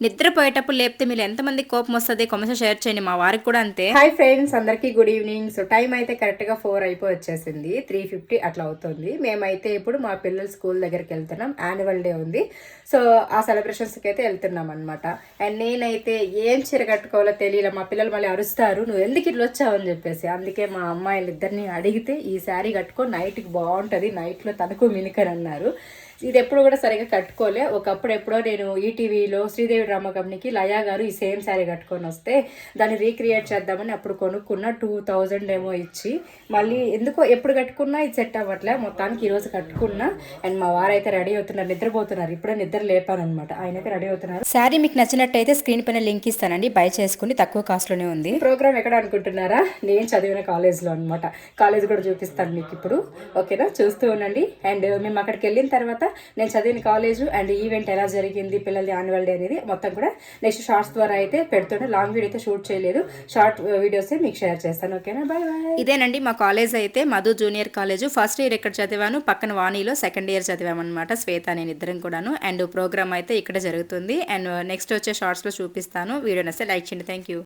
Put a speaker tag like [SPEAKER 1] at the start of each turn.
[SPEAKER 1] నిద్రపోయేటప్పుడు లేపితే మీరు ఎంతమంది కోపం వస్తుంది కామెంట్స్ షేర్ చేయండి. మా వారికి కూడా అంతే. హాయ్ ఫ్రెండ్స్, అందరికీ గుడ్ ఈవినింగ్. సో టైం అయితే కరెక్ట్గా 4 అయిపోయి వచ్చేసింది. 3:50 అట్లా అవుతుంది. మేమైతే ఇప్పుడు మా పిల్లల స్కూల్ దగ్గరికి వెళ్తున్నాం. యాన్యువల్ డే ఉంది. సో ఆ సెలబ్రేషన్స్కి అయితే వెళ్తున్నాం అనమాట. అండ్ నేనైతే ఏం చీర కట్టుకోవాలో తెలియలే. మా పిల్లలు మళ్ళీ అరుస్తారు, నువ్వు ఎందుకు ఇట్లా వచ్చావు అని చెప్పేసి. అందుకే మా అమ్మాయిలు ఇద్దరిని అడిగితే ఈ శారీ కట్టుకో, నైట్కి బాగుంటుంది, నైట్లో తనకు మినికని అన్నారు. ఇది ఎప్పుడు కూడా సరిగా కట్టుకోలే. ఒకప్పుడు ఎప్పుడో నేను ఈటీవీలో శ్రీదేవి డ్రామా కంపెనీకి లయా గారు ఈ సేమ్ శారీ కట్టుకొని వస్తే దాన్ని రీక్రియేట్ చేద్దామని అప్పుడు కొనుక్కున్న 2000 ఏమో ఇచ్చి, మళ్ళీ ఎందుకో ఎప్పుడు కట్టుకున్నా ఇది సెట్ అవ్వట్లే. మొత్తానికి ఈరోజు కట్టుకున్నా. అండ్ మా వారైతే రెడీ అవుతున్నారు, నిద్రపోతున్నారు. ఇప్పుడే నిద్ర లేపాను అనమాట. ఆయన అయితే రెడీ అవుతున్నారు. శారీ మీకు నచ్చినట్టయితే స్క్రీన్ పైన లింక్ ఇస్తానండి, బై చేసుకుని తక్కువ కాస్ట్లోనే ఉంది. ప్రోగ్రామ్ ఎక్కడ అనుకుంటున్నారా? నేను చదివిన కాలేజ్లో అనమాట. కాలేజ్ కూడా చూపిస్తాను మీకు ఇప్పుడు, ఓకేనా? చూస్తూ ఉండండి. అండ్ మేము అక్కడికి వెళ్ళిన తర్వాత నేను చదివిన కాలేజ్ అండ్ ఈవెంట్ ఎలా జరిగింది, పిల్లలది యాన్యువల్ డే అనేది మొత్తం కూడా నెక్స్ట్ షార్ట్స్ ద్వారా అయితే పెడుతుండే. లాంగ్ వీడియో అయితే షూట్ చేయలేదు, షార్ట్ వీడియోస్ మీకు షేర్ చేస్తాను, ఓకేనా? Bye bye. ఇదేనండి మా కాలేజ్ అయితే, Madhu junior college. First year ఇక్కడ చదివాను, పక్కన వాణిలో సెకండ్ ఇయర్ చదివామన్నమాట, శ్వేత నేను ఇద్దరం కూడాను. అండ్ ప్రోగ్రామ్ అయితే ఇక్కడ జరుగుతుంది. అండ్ నెక్స్ట్ వచ్చే షార్ట్స్లో చూపిస్తాను. వీడియో నచ్చితే లైక్ చేయండి. Thank you.